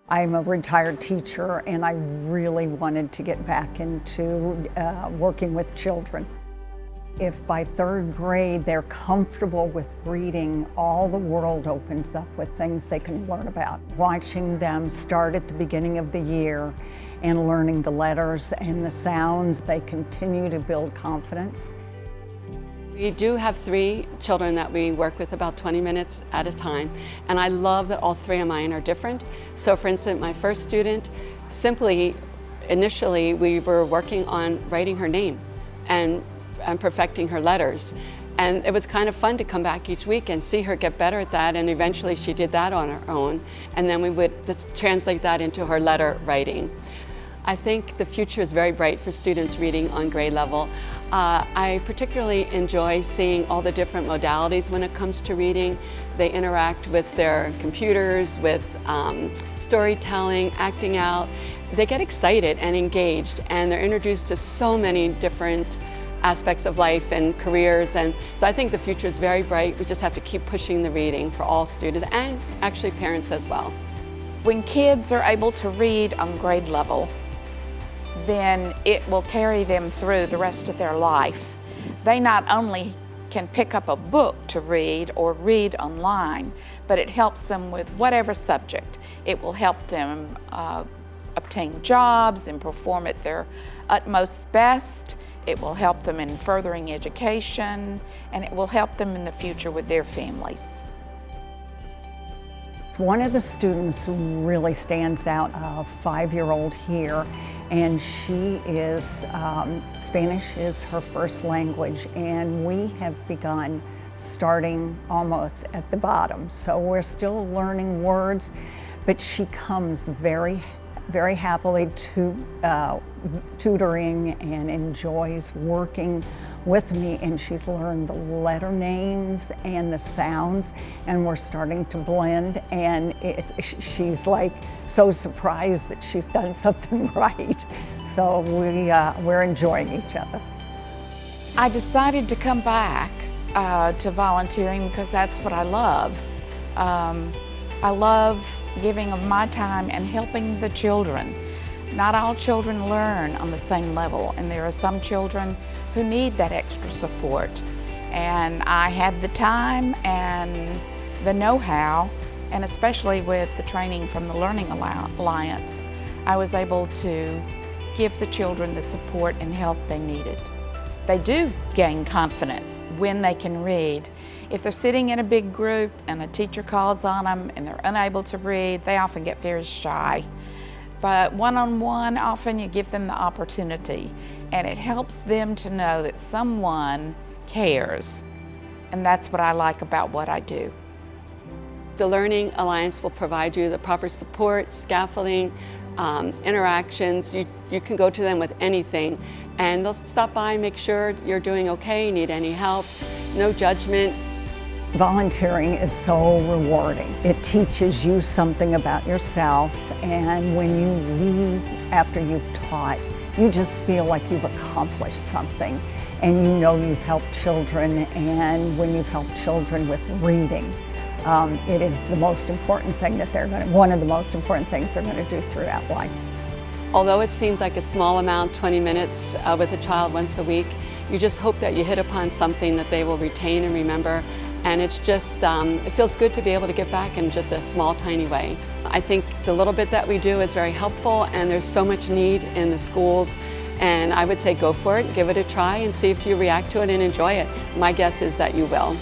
I'm a retired teacher and I really wanted to get back into working with children. If by third grade they're comfortable with reading, all the world opens up with things they can learn about. Watching them start at the beginning of the year and learning the letters and the sounds, they continue to build confidence. We do have 3 children that we work with about 20 minutes at a time, and I love that all 3 of mine are different. So for instance, my first student, initially we were working on writing her name and perfecting her letters. And it was kind of fun to come back each week and see her get better at that, and eventually she did that on her own. And then we would translate that into her letter writing. I think the future is very bright for students reading on grade level. I particularly enjoy seeing all the different modalities when it comes to reading. They interact with their computers, with storytelling, acting out. They get excited and engaged, and they're introduced to so many different aspects of life and careers, and so I think the future is very bright. We just have to keep pushing the reading for all students and actually parents as well. When kids are able to read on grade level, then it will carry them through the rest of their life. They not only can pick up a book to read or read online, but it helps them with whatever subject. It will help them obtain jobs and perform at their utmost best. It will help them in furthering education, and it will help them in the future with their families. One of the students who really stands out, a 5-year-old here, and she is, Spanish is her first language, and we have begun starting almost at the bottom. So we're still learning words, but she comes very happily to tutoring and enjoys working with me, and she's learned the letter names and the sounds, and we're starting to blend, and she's like so surprised that she's done something right. So we're enjoying each other. I decided to come back to volunteering because that's what I love. I love giving of my time and helping the children. Not all children learn on the same level, and there are some children who need that extra support. And I had the time and the know-how, and especially with the training from the Learning Alliance, I was able to give the children the support and help they needed. They do gain confidence when they can read. If they're sitting in a big group and a teacher calls on them and they're unable to read, they often get very shy. But one-on-one, often you give them the opportunity, and it helps them to know that someone cares. And that's what I like about what I do. The Learning Alliance will provide you the proper support, scaffolding, interactions. You can go to them with anything, and they'll stop by and make sure you're doing okay, need any help, no judgment. Volunteering is so rewarding. It teaches you something about yourself, and when you leave after you've taught, you just feel like you've accomplished something, and you know you've helped children, and when you've helped children with reading, it is the most important thing that one of the most important things they're going to do throughout life. Although it seems like a small amount, 20 minutes with a child once a week, you just hope that you hit upon something that they will retain and remember. And it's just, it feels good to be able to give back in just a small, tiny way. I think the little bit that we do is very helpful, and there's so much need in the schools. And I would say go for it, give it a try, and see if you react to it and enjoy it. My guess is that you will.